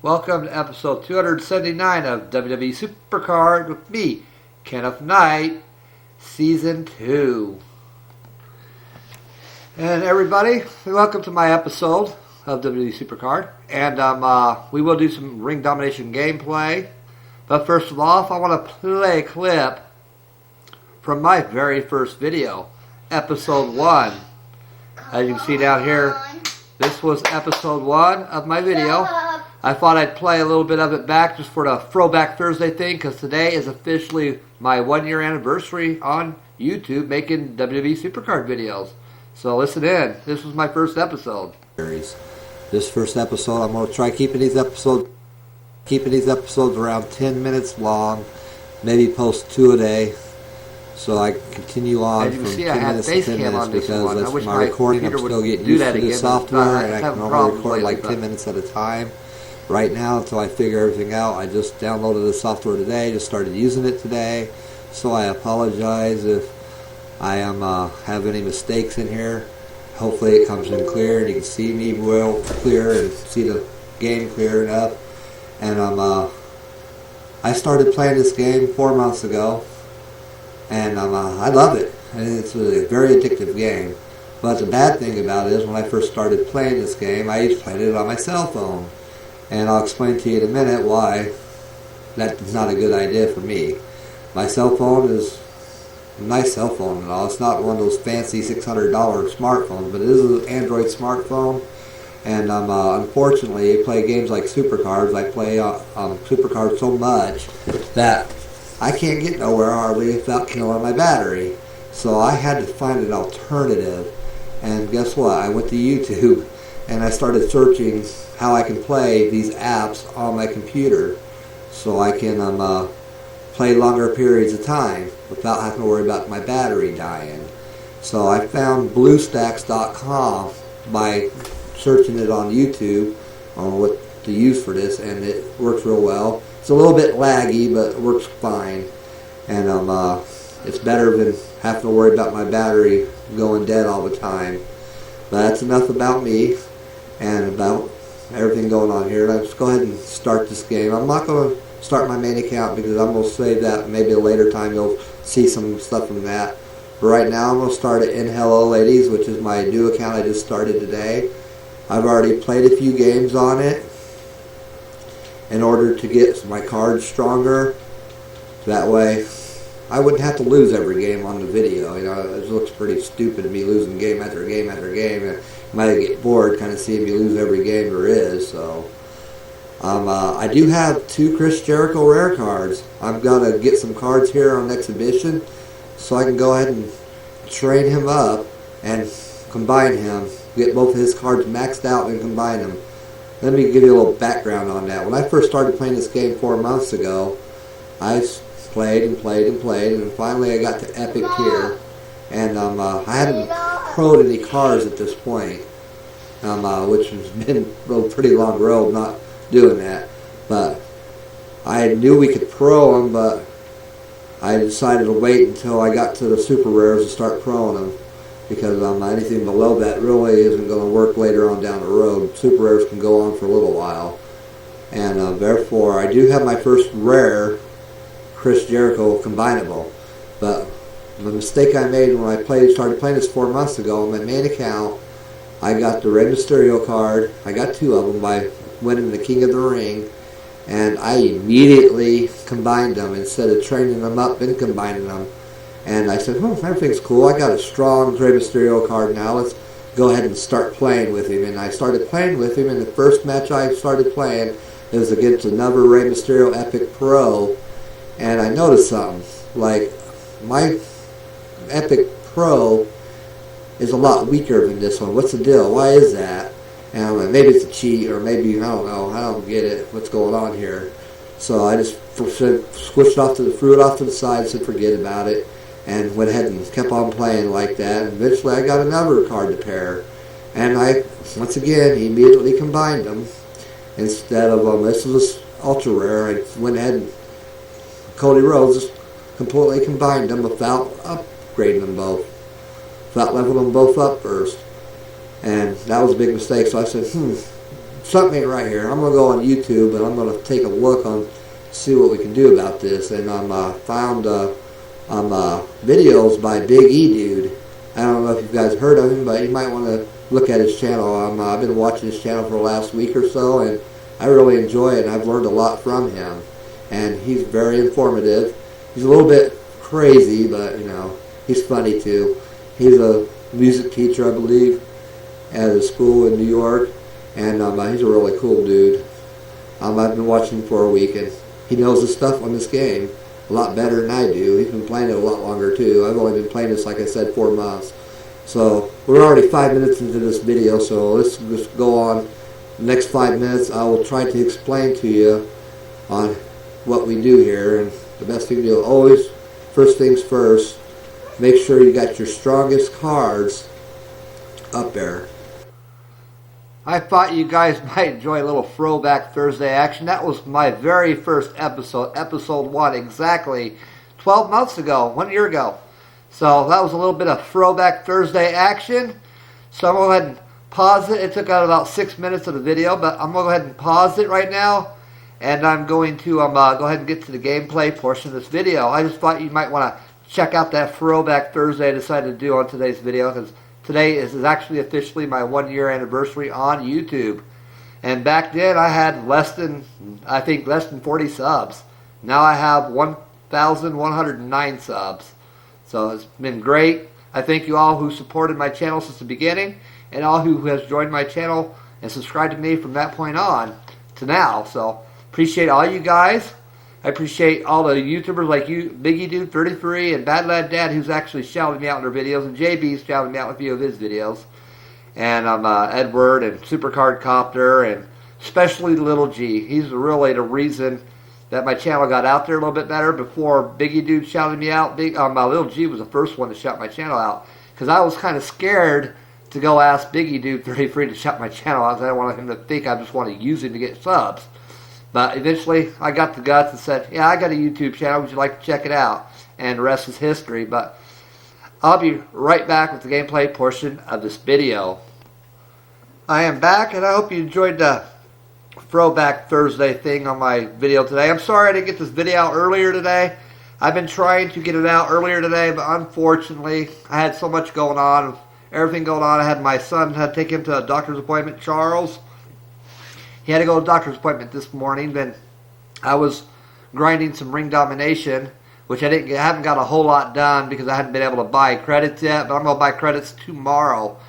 Welcome to episode 279 of WWE SuperCard with me, Kenneth Knight, Season 2. And everybody, welcome to my episode of WWE SuperCard. And we will do some ring domination gameplay. But first of all, I want to play a clip from my very first video, episode 1. As you can see down here, this was episode 1 of my video. I thought I'd play a little bit of it back just for the Throwback Thursday thing, because today is officially my 1-year anniversary on YouTube making WWE SuperCard videos. So listen in. This was my first episode. This first episode, I'm going to try keeping these episodes around 10 minutes long, maybe post 2 a day, so I continue on from 10 minutes to 10 minutes because that's my recording. I'm still getting used to the software, and I can only record like 10 minutes at a time. Right now, until I figure everything out, I just downloaded the software today, just started using it today, so I apologize if I have any mistakes in here. Hopefully it comes in clear and you can see me well clear and see the game clear enough. And I started playing this game 4 months ago, and I love it. And it's a very addictive game. But the bad thing about it is when I first started playing this game, I used to play it on my cell phone. And I'll explain to you in a minute why that's not a good idea for me. My cell phone is a nice cell phone and all. It's not one of those fancy $600 smartphones, but it is an Android smartphone. And unfortunately, I play games like SuperCards. I play SuperCards so much that I can't get nowhere hardly without killing my battery. So I had to find an alternative. And guess what? I went to YouTube and I started searching how I can play these apps on my computer so I can play longer periods of time without having to worry about my battery dying. So I found BlueStacks.com by searching it on YouTube on what to use for this, and it works real well. It's a little bit laggy, but it works fine. And it's better than having to worry about my battery going dead all the time. But that's enough about me and about everything going on here. Let's go ahead and start this game. I'm not going to start my main account because I'm going to save that. Maybe a later time you'll see some stuff from that. But right now I'm going to start it in Hello Ladies, which is my new account I just started today. I've already played a few games on it in order to get my cards stronger. That way I wouldn't have to lose every game on the video. You know, it looks pretty stupid to me losing game after game after game. You might get bored kind of seeing me lose every game there is. So I do have 2 Chris Jericho rare cards. I'm going to get some cards here on exhibition so I can go ahead and train him up and combine him. Get both of his cards maxed out and combine them. Let me give you a little background on that. When I first started playing this game 4 months ago, I played and played and played, and finally I got to Epic here. And I hadn't pro'd any cards at this point, which has been a pretty long road not doing that. But I knew we could pro them, but I decided to wait until I got to the super rares to start proing them, because anything below that really isn't going to work later on down the road. Super rares can go on for a little while, and therefore I do have my first rare Chris Jericho combinable. But the mistake I made when I started playing this 4 months ago on my main account, I got the Rey Mysterio card. I got 2 of them by winning the King of the Ring, and I immediately combined them instead of training them up and combining them. And I said, everything's cool. I got a strong Rey Mysterio card now. Let's go ahead and start playing with him. And I started playing with him, and the first match I started playing was against another Rey Mysterio Epic Pro. And I noticed something. Like, my Epic Pro is a lot weaker than this one. What's the deal? Why is that? And I'm like, maybe it's a cheat, or maybe, I don't know. I don't get it. What's going on here? So I just threw it off to the side, said forget about it, and went ahead and kept on playing like that. And eventually I got another card to pair. And I, once again, immediately combined them. Instead of, this was ultra rare, I went ahead and Cody Rhodes just completely combined them without upgrading them both. Without leveling them both up first. And that was a big mistake. So I said, something ain't right here. I'm going to go on YouTube and I'm going to take a look on, see what we can do about this. And I'm found videos by Big E Dude. I don't know if you guys heard of him, but you might want to look at his channel. I've been watching his channel for the last week or so, and I really enjoy it, and I've learned a lot from him. And he's very informative. He's a little bit crazy, but, you know, he's funny too. He's a music teacher, I believe, at a school in New York, and he's a really cool dude. I've been watching him for a week, and he knows his stuff on this game a lot better than I do. He's been playing it a lot longer too. I've only been playing this, like I said, 4 months. So we're already 5 minutes into this video, so let's just go on. The next 5 minutes I will try to explain to you on what we do here. And the best thing to do, always, first things first, make sure you got your strongest cards up there. I thought you guys might enjoy a little Throwback Thursday action. That was my very first episode, episode 1, exactly 12 months ago, 1 year ago. So that was a little bit of Throwback Thursday action. So I'm going to go ahead and pause it. It took out about 6 minutes of the video, but I'm going to go ahead and pause it right now. And I'm going to go ahead and get to the gameplay portion of this video. I just thought you might want to check out that Throwback Thursday I decided to do on today's video, because today is actually officially my 1 year anniversary on YouTube. And back then I had less than 40 subs. Now I have 1,109 subs. So it's been great. I thank you all who supported my channel since the beginning, and all who has joined my channel and subscribed to me from that point on to now. So appreciate all you guys. I appreciate all the YouTubers like you, Biggie Dude 33 and Bad Lad Dad, who's actually shouting me out in their videos, and JB's shouting me out in a few of his videos. And Edward and SuperCard Copter, and especially Little G. He's really the reason that my channel got out there a little bit better. Before Biggie Dude shouted me out, Little G was the first one to shout my channel out, because I was kind of scared to go ask Biggie Dude 33 to shout my channel out, because I didn't want him to think I just want to use him to get subs. But eventually, I got the guts and said, yeah, I got a YouTube channel. Would you like to check it out? And the rest is history. But I'll be right back with the gameplay portion of this video. I am back, and I hope you enjoyed the Throwback Thursday thing on my video today. I'm sorry I didn't get this video out earlier today. I've been trying to get it out earlier today, but unfortunately, I had so much going on. Everything going on. I had my son, had to take him to a doctor's appointment, Charles. He had to go to a doctor's appointment this morning. Then I was grinding some ring domination, which I haven't got a whole lot done because I haven't been able to buy credits yet. But I'm going to buy credits tomorrow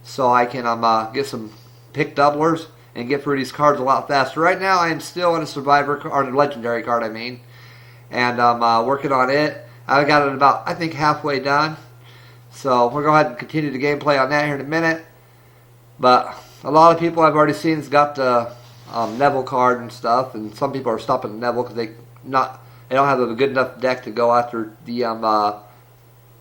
so I can get some pick doublers and get through these cards a lot faster. Right now I am still on a Survivor card, or a Legendary card, I mean. And I'm working on it. I got it about, I think, halfway done. So we're going to go ahead and continue the gameplay on that here in a minute. But a lot of people I've already seen has got the Neville card and stuff, and some people are stopping the Neville because they don't have a good enough deck to go after the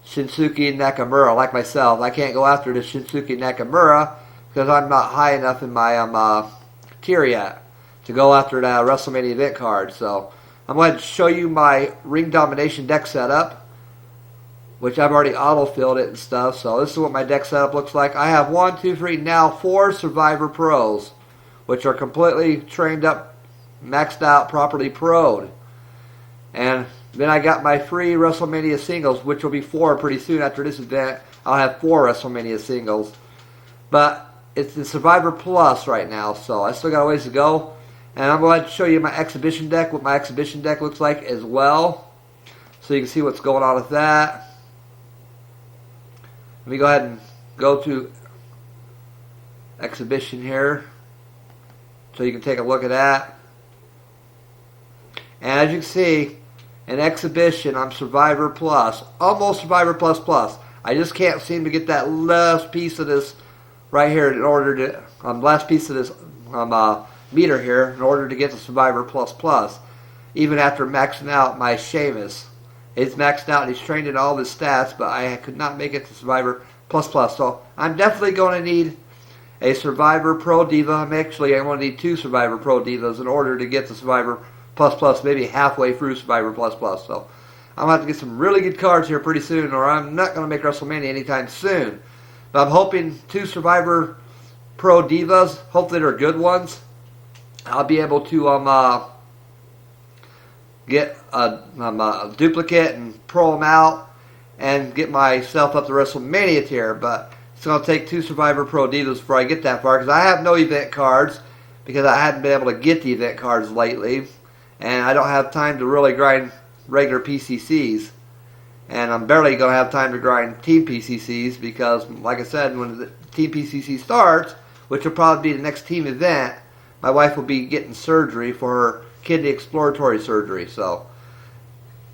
Shinsuke Nakamura. Like myself, I can't go after the Shinsuke Nakamura because I'm not high enough in my tier yet to go after that WrestleMania event card. So I'm going to show you my ring domination deck setup, which I've already auto-filled it and stuff. So this is what my deck setup looks like. I have 4 Survivor Pros, which are completely trained up, maxed out, properly pro'd. And then I got my 3 WrestleMania singles, which will be 4 pretty soon after this event. I'll have 4 WrestleMania singles. But it's the Survivor Plus right now, so I still got a ways to go. And I'm going to show you my exhibition deck, what my exhibition deck looks like as well, so you can see what's going on with that. Let me go ahead and go to exhibition here, so you can take a look at that. And as you can see, in exhibition, I'm Survivor Plus, almost Survivor Plus Plus. I just can't seem to get that last piece of this right here in order to last piece of this meter here in order to get to Survivor Plus Plus. Even after maxing out my Sheamus, it's maxed out and he's trained in all his stats, but I could not make it to Survivor Plus Plus. So I'm definitely going to need a Survivor Pro Diva. I'm going to need 2 Survivor Pro Divas in order to get to Survivor Plus Plus, maybe halfway through Survivor Plus Plus. So I'm going to have to get some really good cards here pretty soon, or I'm not going to make WrestleMania anytime soon. But I'm hoping 2 Survivor Pro Divas, hopefully they're good ones, I'll be able to get a duplicate and pro them out and get myself up to WrestleMania tier. But it's going to take 2 Survivor Pro Divas before I get that far, because I have no event cards, because I haven't been able to get the event cards lately, and I don't have time to really grind regular PCCs, and I'm barely going to have time to grind Team PCCs, because, like I said, when the Team PCC starts, which will probably be the next team event, my wife will be getting surgery for her kidney exploratory surgery. So,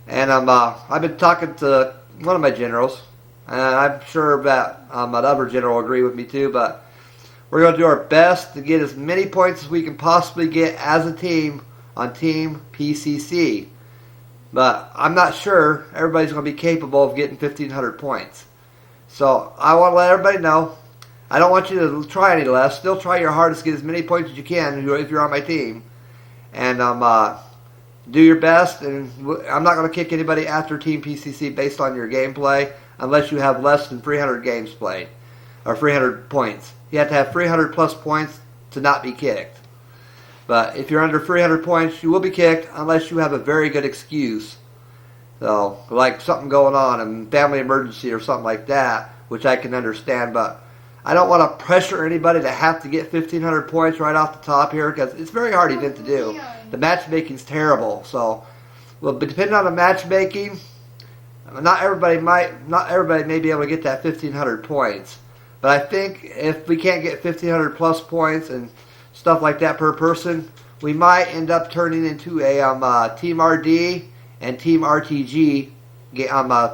and I've been talking to one of my generals, and I'm sure that another general will agree with me too, but we're going to do our best to get as many points as we can possibly get as a team on Team PCC. But I'm not sure everybody's going to be capable of getting 1,500 points. So I want to let everybody know, I don't want you to try any less. Still try your hardest to get as many points as you can if you're on my team. And do your best. And I'm not going to kick anybody after Team PCC based on your gameplay unless you have less than 300 games played, or 300 points. You have to have 300 plus points to not be kicked. But if you're under 300 points, you will be kicked unless you have a very good excuse. So, like something going on, a family emergency or something like that, which I can understand. But I don't want to pressure anybody to have to get 1,500 points right off the top here, because it's a very hard event to do. The matchmaking's terrible. So, well, but depending on the matchmaking, not everybody may be able to get that 1,500 points. But I think if we can't get 1,500 plus points and stuff like that per person, we might end up turning into a Team RD and Team RTG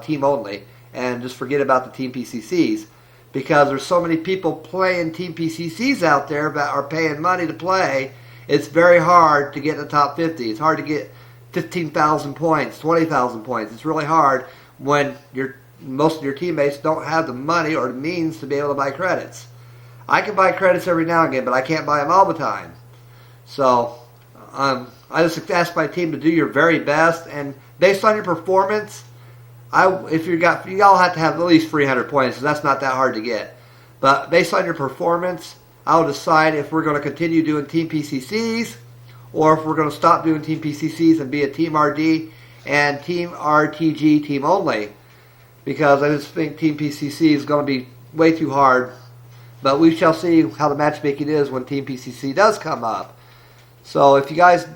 team only, and just forget about the Team PCCs, because there's so many people playing Team PCCs out there that are paying money to play. It's very hard to get in the top 50. It's hard to get 15,000 points, 20,000 points. It's really hard when most of your teammates don't have the money or the means to be able to buy credits. I can buy credits every now and again, but I can't buy them all the time. So I just ask my team to do your very best, and based on your performance, you all have to have at least 300 points, so that's not that hard to get. But based on your performance, I'll decide if we're going to continue doing Team PCCs, or if we're going to stop doing Team PCCs and be a Team RD and Team RTG team only, because I just think Team PCC is going to be way too hard. But we shall see how the matchmaking is when Team PCC does come up. So if you guys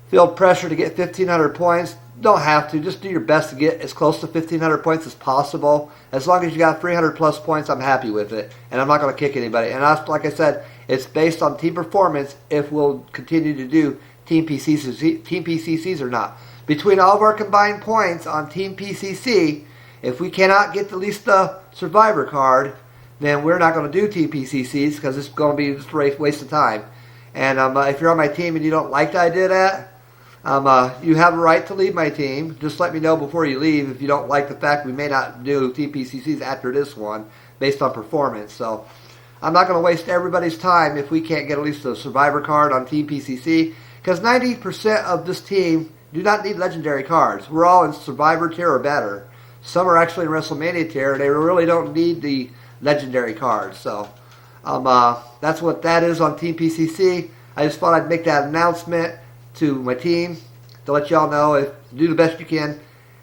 feel pressure to get 1,500 points, don't have to. Just do your best to get as close to 1,500 points as possible. As long as you got 300 plus points, I'm happy with it. And I'm not going to kick anybody. And like I said, it's based on team performance if we'll continue to do Team PCCs or not. Between all of our combined points on Team PCC, if we cannot get at least the Survivor card, then we're not going to do Team PCCs, because it's going to be just a waste of time. And if you're on my team and you don't like the idea of that, you have a right to leave my team. Just let me know before you leave if you don't like the fact we may not do Team PCCs after this one based on performance. So I'm not going to waste everybody's time if we can't get at least the Survivor card on Team PCC, because 90% of this team do not need legendary cards. We're all in Survivor tier or better. Some are actually in WrestleMania tier, and they really don't need the legendary cards. So that's what that is on Team PCC. I just thought I'd make that announcement to my team to let y'all know, do the best you can.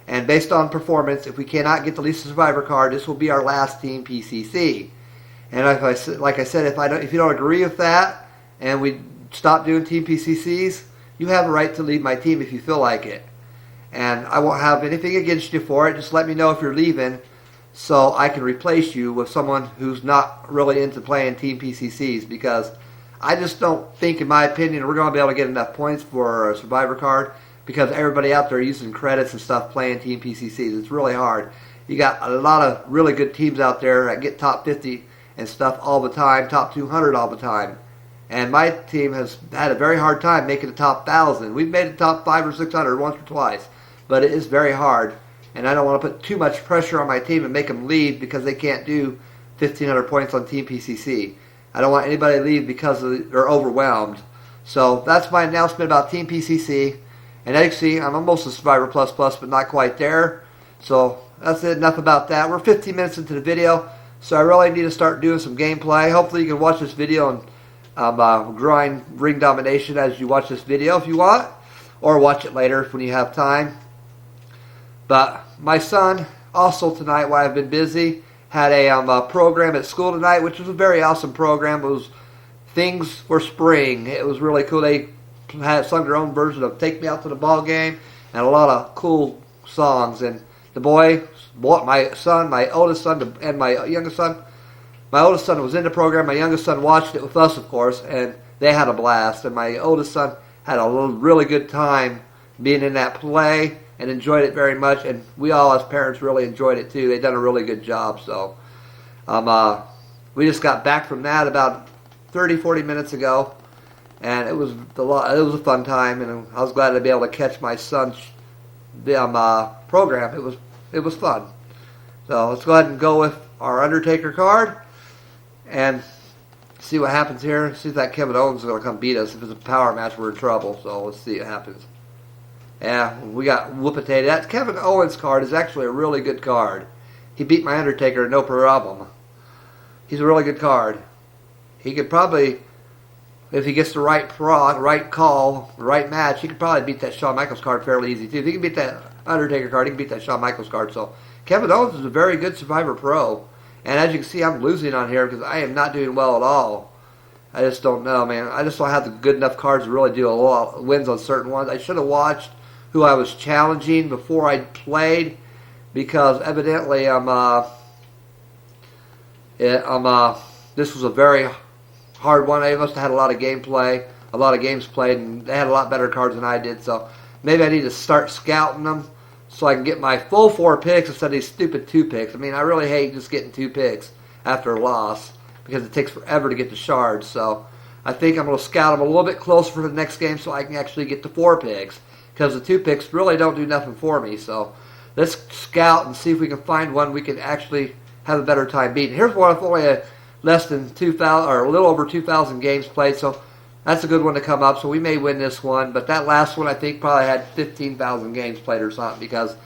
And based on performance, if we cannot get the least Survivor card, this will be our last Team PCC. And like I said, if you don't agree with that and we stop doing Team PCCs, you have a right to leave my team if you feel like it. And I won't have anything against you for it. Just let me know if you're leaving, so I can replace you with someone who's not really into playing Team PCCs, because I just don't think, in my opinion, we're going to be able to get enough points for a Survivor card, because everybody out there using credits and stuff playing Team PCCs. It's really hard. You got a lot of really good teams out there that get top 50 and stuff all the time, top 200 all the time. And my team has had a very hard time making the top 1,000. We've made the top 500 or 600 once or twice, but it is very hard. And I don't want to put too much pressure on my team and make them leave because they can't do 1,500 points on Team PCC. I don't want anybody to leave because they're overwhelmed. So that's my announcement about Team PCC. And as you see, I'm almost a Survivor Plus Plus, but not quite there. So that's it. Enough about that. We're 15 minutes into the video, so I really need to start doing some gameplay. Hopefully you can watch this video and I'm drawing ring domination as you watch this video if you want, or watch it later when you have time. But my son also tonight, while I've been busy, had a program at school tonight, which was a very awesome program. It was Things for Spring. It was really cool. They had sung their own version of Take Me Out to the Ball Game and a lot of cool songs. And the boy, my son, my oldest son, and my youngest son, my oldest son was in the program. My youngest son watched it with us, of course, and they had a blast. And my oldest son had a really good time being in that play and enjoyed it very much. And we all, as parents, really enjoyed it too. They've done a really good job. So we just got back from that about 30-40 minutes ago, and it was a fun time. And I was glad to be able to catch my son's program. It was fun. So let's go ahead and go with our Undertaker card and see what happens here. See if that Kevin Owens is going to come beat us. If it's a power match, we're in trouble. So let's see what happens. Yeah, we got whoop-a-tay. That Kevin Owens card is actually a really good card. He beat my Undertaker no problem. He's a really good card. He could probably, if he gets the right call, the right match, he could probably beat that Shawn Michaels card fairly easy too. If he can beat that Undertaker card, he can beat that Shawn Michaels card. So Kevin Owens is a very good Survivor Pro. And as you can see, I'm losing on here because I am not doing well at all. I just don't know, man. I just don't have the good enough cards to really do a lot of wins on certain ones. I should have watched who I was challenging before I played, because evidently this was a very hard one. They must have had a lot of gameplay, a lot of games played, and they had a lot better cards than I did. So maybe I need to start scouting them so I can get my full 4 picks instead of these stupid 2 picks. I mean, I really hate just getting 2 picks after a loss because it takes forever to get the shards. So I think I'm going to scout them a little bit closer for the next game so I can actually get the 4 picks, because the 2 picks really don't do nothing for me. So let's scout and see if we can find one we can actually have a better time beating. Here's one with only less than 2,000 or a little over 2,000 games played. So that's a good one to come up, so we may win this one. But that last one, I think, probably had 15,000 games played or something, because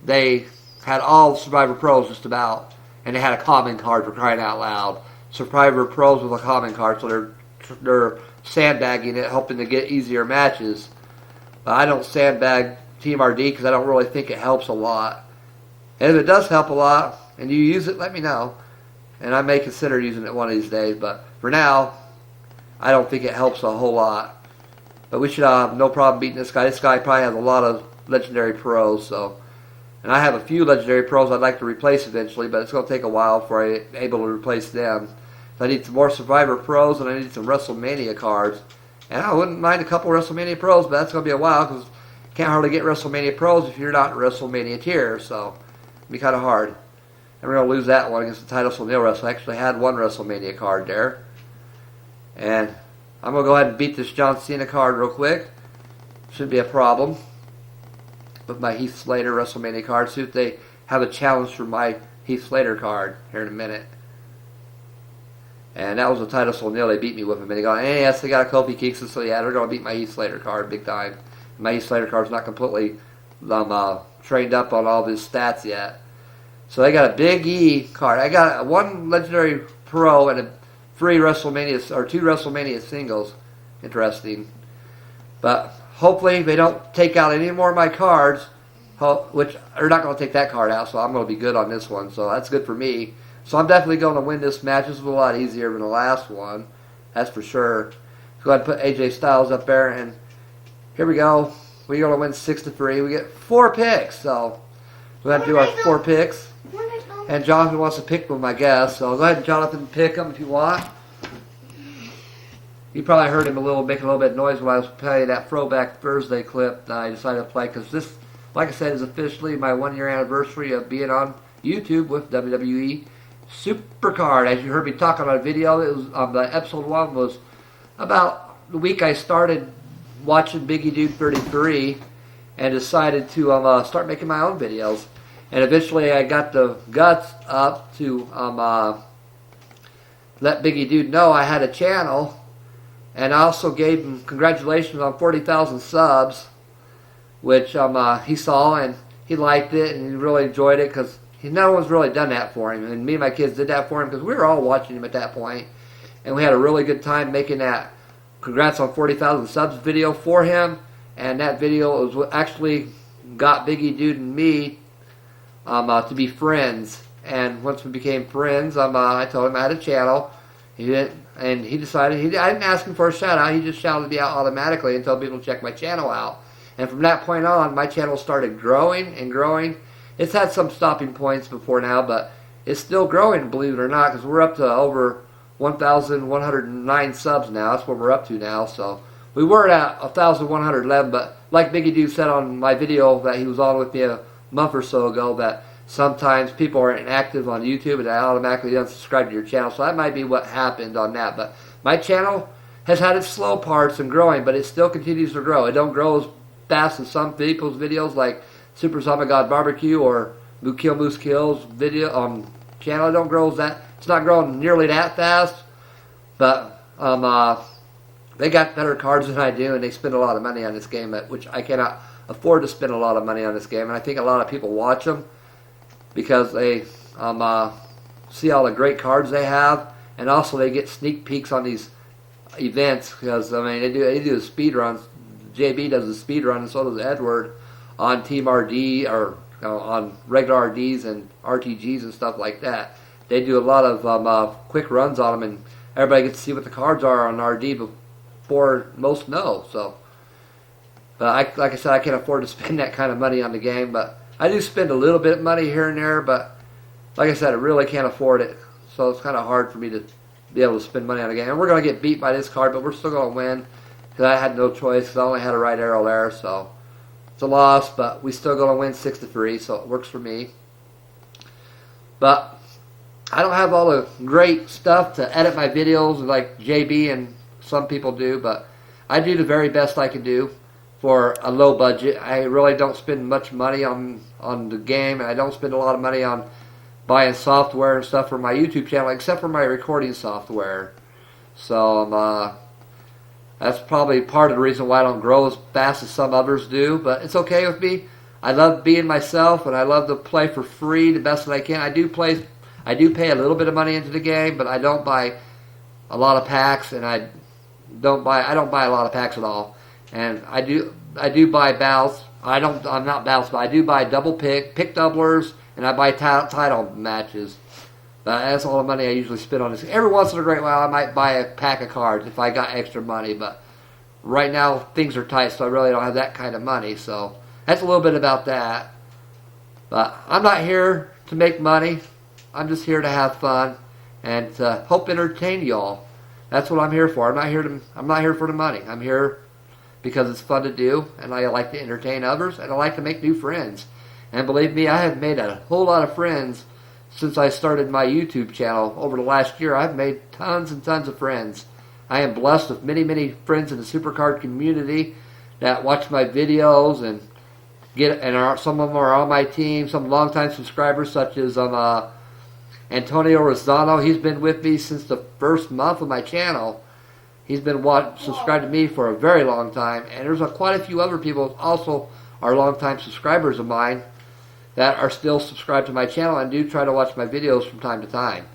they had all Survivor Pros just about, and they had a common card, for crying out loud. Survivor Pros with a common card, so they're sandbagging it, hoping to get easier matches. But I don't sandbag Team RD because I don't really think it helps a lot. And if it does help a lot, and you use it, let me know. And I may consider using it one of these days, but for now, I don't think it helps a whole lot. But we should have no problem beating this guy. This guy probably has a lot of legendary pros. And I have a few legendary pros I'd like to replace eventually, but it's going to take a while before I'm able to replace them. So I need some more Survivor pros, and I need some WrestleMania cards. And I wouldn't mind a couple WrestleMania pros, but that's going to be a while, because you can't hardly get WrestleMania pros if you're not in WrestleMania tier. So it'll be kind of hard. And we're going to lose that one against the Titus O'Neil wrestler. I actually had one WrestleMania card there. And I'm going to go ahead and beat this John Cena card real quick. Shouldn't be a problem. With my Heath Slater WrestleMania card. See if they have a challenge for my Heath Slater card here in a minute. And that was a Titus O'Neil. They beat me with him. And they go, hey, yes, they got a Kofi Kingston. So yeah, they're going to beat my Heath Slater card big time. My Heath Slater card's not completely trained up on all of his stats yet. So they got a Big E card. I got one legendary pro and a 3 WrestleMania or 2 WrestleMania singles. Interesting. But hopefully they don't take out any more of my cards, which they're not going to take that card out, so I'm going to be good on this one. So that's good for me. So I'm definitely going to win this match. This was a lot easier than the last one. That's for sure. Go ahead and put AJ Styles up there, and here we go. We're going to win 6-3. We get 4 picks, so we're going to do our 4 picks. And Jonathan wants to pick them, I guess. So go ahead and Jonathan pick them if you want. You probably heard him making a little bit of noise when I was playing that Throwback Thursday clip that I decided to play, because this, like I said, is officially my 1-year anniversary of being on YouTube with WWE SuperCard. As you heard me talk on a video, it was the episode 1 was about the week I started watching Biggie Dude 33 and decided to start making my own videos. And eventually I got the guts up to let Biggie Dude know I had a channel. And I also gave him congratulations on 40,000 subs, which he saw and he liked it and he really enjoyed it, because no one's really done that for him. And me and my kids did that for him because we were all watching him at that point. and we had a really good time making that Congrats on 40,000 Subs video for him. And that video was what actually got Biggie Dude and me to be friends. And once we became friends, I told him I had a channel. He decided, I didn't ask him for a shout out, he just shouted me out automatically and told people to check my channel out. And from that point on, my channel started growing and growing. It's had some stopping points before now, but it's still growing, believe it or not, because we're up to over 1,109 subs now. That's what we're up to now. So we were at 1,111, but like Biggie Dude said on my video that he was on with me a month or so ago, that sometimes people are inactive on YouTube and they automatically unsubscribe to your channel. So that might be what happened on that. But my channel has had its slow parts and growing, but it still continues to grow. It don't grow as fast as some people's videos like Super Zombie God Barbecue or Moose Kills video channel. It don't grow as that. It's not growing nearly that fast, but they got better cards than I do, and they spend a lot of money on this game, which I cannot afford to spend a lot of money on this game. And I think a lot of people watch them because they see all the great cards they have, and also they get sneak peeks on these events because they do the speed runs. JB does the speed run, and so does Edward on Team RD or on regular RDs and RTGs and stuff like that. They do a lot of quick runs on them, and everybody gets to see what the cards are on RD before most know. So, but like I said, I can't afford to spend that kind of money on the game. But I do spend a little bit of money here and there. But like I said, I really can't afford it. So it's kind of hard for me to be able to spend money on the game. And we're going to get beat by this card, but we're still going to win because I had no choice because I only had a right arrow there. So it's a loss, but we still going to win 6-3. So it works for me. But I don't have all the great stuff to edit my videos like JB and some people do, but I do the very best I can do for a low budget. I really don't spend much money on the game, and I don't spend a lot of money on buying software and stuff for my YouTube channel, except for my recording software. So that's probably part of the reason why I don't grow as fast as some others do, but it's okay with me. I love being myself, and I love to play for free the best that I can. I do pay a little bit of money into the game, but I don't buy a lot of packs, and I don't buy a lot of packs at all. And I do buy bouts. I'm not bouts, but I do buy double pick doublers, and I buy title matches. But that's all the money I usually spend on this. Every once in a great while, I might buy a pack of cards if I got extra money, but right now things are tight, so I really don't have that kind of money. So that's a little bit about that. But I'm not here to make money. I'm just here to have fun and to help entertain y'all. That's what I'm here for. I'm not here for the money. I'm here because it's fun to do, and I like to entertain others, and I like to make new friends. And believe me, I have made a whole lot of friends since I started my YouTube channel. Over the last year, I've made tons and tons of friends. I am blessed with many, many friends in the SuperCard community that watch my videos and some of them are on my team. Some longtime subscribers, such as Antonio Rosano. He's been with me since the first month of my channel. He's been subscribed to me for a very long time. And there's quite a few other people also are longtime subscribers of mine that are still subscribed to my channel and do try to watch my videos from time to time.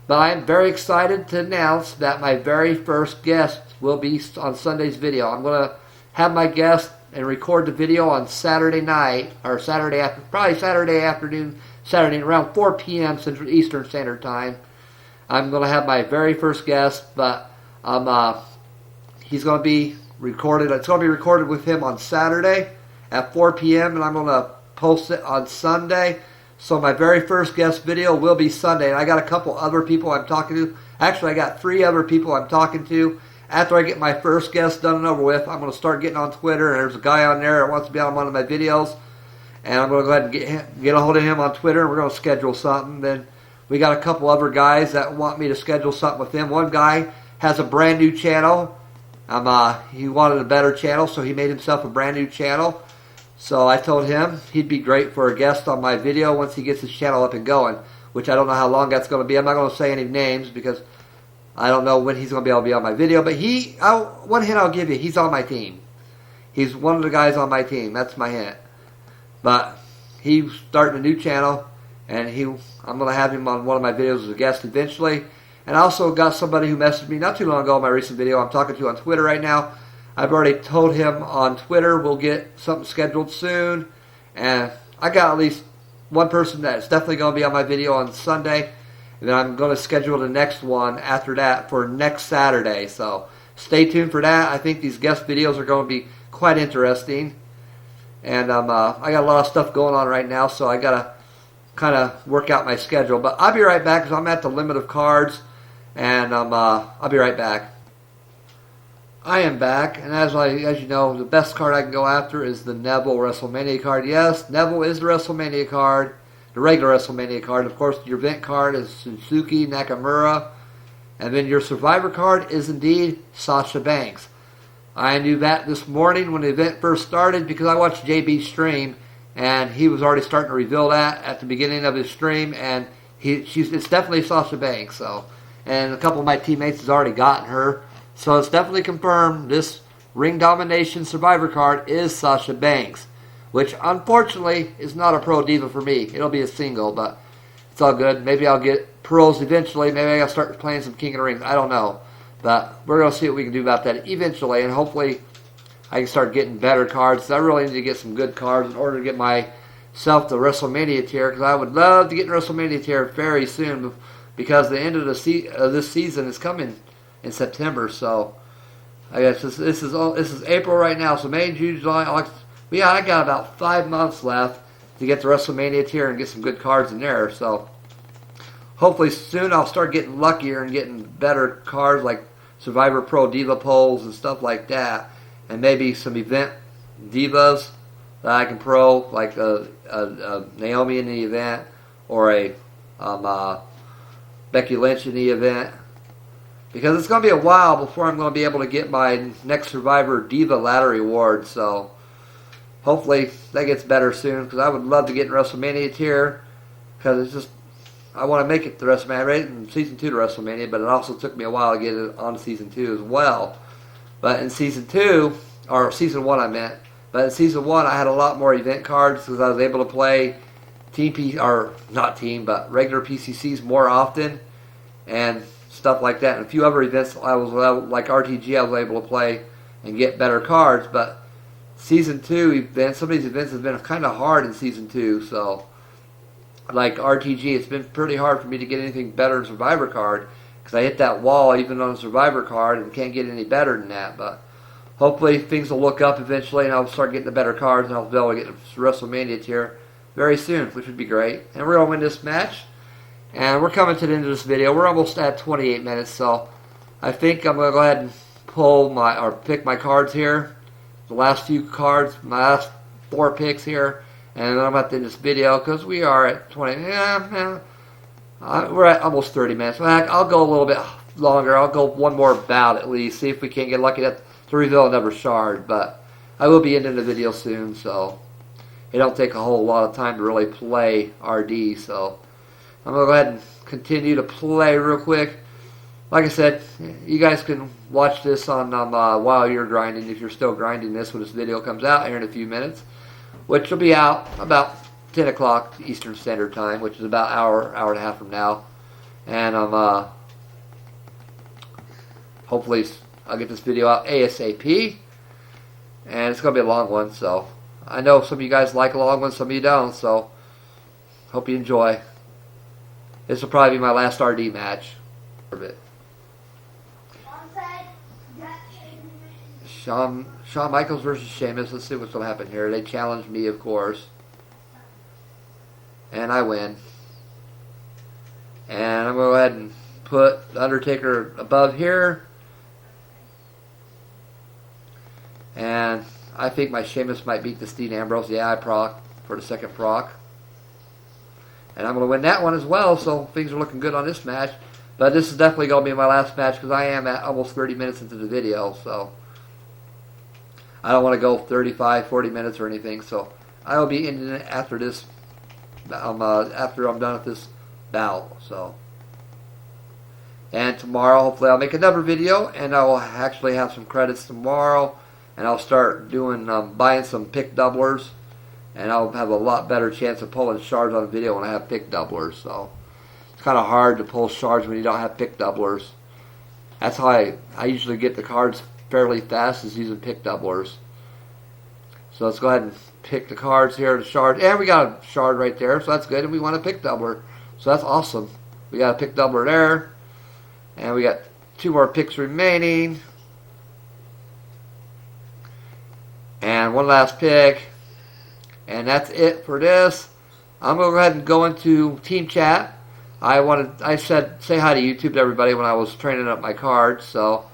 But I am very excited to announce that my very first guest will be on Sunday's video. I'm going to have my guest and record the video on Saturday night, or probably Saturday afternoon, Saturday around 4 p.m. Central Eastern Standard Time. I'm going to have my very first guest, but he's going to be recorded. It's going to be recorded with him on Saturday at 4 p.m. and I'm going to post it on Sunday. So my very first guest video will be Sunday, and I got a couple other people I'm talking to. Actually, I got 3 other people I'm talking to. After I get my first guest done and over with, I'm going to start getting on Twitter, and there's a guy on there that wants to be on one of my videos. And I'm going to go ahead and get a hold of him on Twitter, and we're going to schedule something. Then we got a couple other guys that want me to schedule something with him. One guy has a brand new channel. He wanted a better channel, so he made himself a brand new channel. So I told him he'd be great for a guest on my video once he gets his channel up and going, which I don't know how long that's going to be. I'm not going to say any names because I don't know when he's going to be able to be on my video. But one hint I'll give you, he's on my team. He's one of the guys on my team. That's my hint. But he's starting a new channel, and I'm going to have him on one of my videos as a guest eventually. And I also got somebody who messaged me not too long ago in my recent video I'm talking to on Twitter right now. I've already told him on Twitter we'll get something scheduled soon. And I got at least one person that's definitely going to be on my video on Sunday. And then I'm going to schedule the next one after that for next Saturday. So stay tuned for that. I think these guest videos are going to be quite interesting. And I got a lot of stuff going on right now, so I got to kind of work out my schedule. But I'll be right back because I'm at the limit of cards. And I'll be right back. I am back, and as you know, the best card I can go after is the Neville WrestleMania card. Yes, Neville is the WrestleMania card, the regular WrestleMania card. Of course, your event card is Suzuki Nakamura, and then your Survivor card is indeed Sasha Banks. I knew that this morning when the event first started because I watched JB's stream, and he was already starting to reveal that at the beginning of his stream, and it's definitely Sasha Banks. So, and a couple of my teammates has already gotten her. So it's definitely confirmed this Ring Domination Survivor card is Sasha Banks, which unfortunately is not a Pro Diva for me. It'll be a single, but it's all good. Maybe I'll get Pearls eventually. Maybe I'll start playing some King of the Rings. I don't know. But we're going to see what we can do about that eventually, and hopefully I can start getting better cards. I really need to get some good cards in order to get myself the WrestleMania tier, because I would love to get in WrestleMania tier very soon, because the end of this season is coming in September. So I guess this is April right now. So May, June, July, August. Yeah, I got about 5 months left to get the WrestleMania tier and get some good cards in there. So hopefully soon I'll start getting luckier and getting better cards like Survivor Pro Diva polls and stuff like that, and maybe some event divas that I can pro, like a Naomi in the event, or a Becky Lynch in the event. Because it's going to be a while before I'm going to be able to get my next Survivor Diva ladder reward. So hopefully that gets better soon, because I would love to get in WrestleMania tier. Because it's just, I want to make it to WrestleMania. I made it in Season 2 to WrestleMania, but it also took me a while to get it on Season 2 as well. But in Season 2, or Season 1 I meant, but in Season 1 I had a lot more event cards because I was able to play regular PCCs more often. And stuff like that, and a few other events I was like RTG, I was able to play and get better cards. But Season 2 events, some of these events have been kind of hard in Season 2. So like RTG, it's been pretty hard for me to get anything better in Survivor card, because I hit that wall even on a Survivor card and can't get any better than that. But hopefully things will look up eventually, and I'll start getting the better cards, and I'll be able to get the WrestleMania tier very soon, which would be great. And we're going to win this match. And we're coming to the end of this video. We're almost at 28 minutes, so I think I'm going to go ahead and pick my cards here. The last few cards, my last 4 picks here. And then I'm at the end of this video, because we are at 20. We're at almost 30 minutes. I'll go a little bit longer. I'll go one more bout at least. See if we can get lucky to reveal another shard. But I will be ending the video soon, so it don't take a whole lot of time to really play RD, so I'm going to go ahead and continue to play real quick. Like I said, you guys can watch this on while you're grinding, if you're still grinding this when this video comes out here in a few minutes, which will be out about 10 o'clock Eastern Standard Time, which is about hour and a half from now. And hopefully I'll get this video out ASAP. And it's going to be a long one, so I know some of you guys like a long one, some of you don't, so hope you enjoy. This will probably be my last RD match. Shawn Michaels versus Sheamus. Let's see what's going to happen here. They challenged me, of course. And I win. And I'm going to go ahead and put The Undertaker above here. And I think my Sheamus might beat the Dean Ambrose. Yeah, I proc for the second proc. And I'm going to win that one as well, so things are looking good on this match. But this is definitely going to be my last match, because I am at almost 30 minutes into the video, so I don't want to go 35, 40 minutes or anything. So I will be ending it after this, after I'm done with this bout. So, and tomorrow, hopefully, I'll make another video, and I will actually have some credits tomorrow, and I'll start doing buying some pick doublers. And I'll have a lot better chance of pulling shards on the video when I have pick doublers. So it's kind of hard to pull shards when you don't have pick doublers. That's how I usually get the cards fairly fast, is using pick doublers. So let's go ahead and pick the cards here, the shard. And we got a shard right there, so that's good. And we want a pick doubler. So that's awesome. We got a pick doubler there. And we got 2 more picks remaining. And one last pick. And that's it for this. I'm going to go ahead and go into team chat. I said say hi to YouTube to everybody when I was training up my cards. So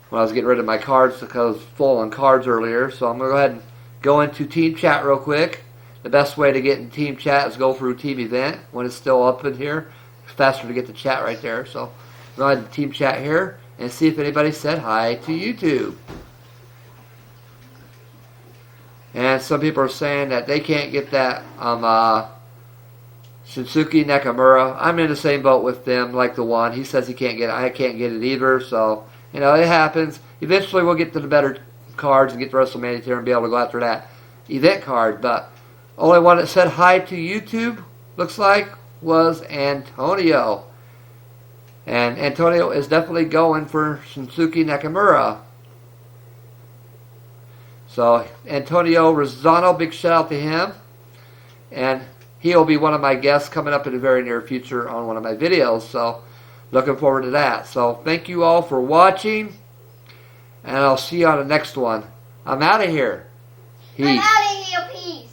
when I was getting rid of my cards because I was full on cards earlier. So I'm going to go ahead and go into team chat real quick. The best way to get in team chat is go through team event when it's still up in here. It's faster to get the chat right there. So go ahead and team chat here and see if anybody said hi to YouTube. And some people are saying that they can't get that Shinsuke Nakamura. I'm in the same boat with them, like the one. He says he can't get it. I can't get it either. So, you know, it happens. Eventually we'll get to the better cards and get the WrestleMania tier and be able to go after that event card. But only one that said hi to YouTube, looks like, was Antonio. And Antonio is definitely going for Shinsuke Nakamura. So, Antonio Rosano, big shout out to him. And he'll be one of my guests coming up in the very near future on one of my videos. So, looking forward to that. So, thank you all for watching. And I'll see you on the next one. I'm out of here. Peace. I'm out of here. Peace.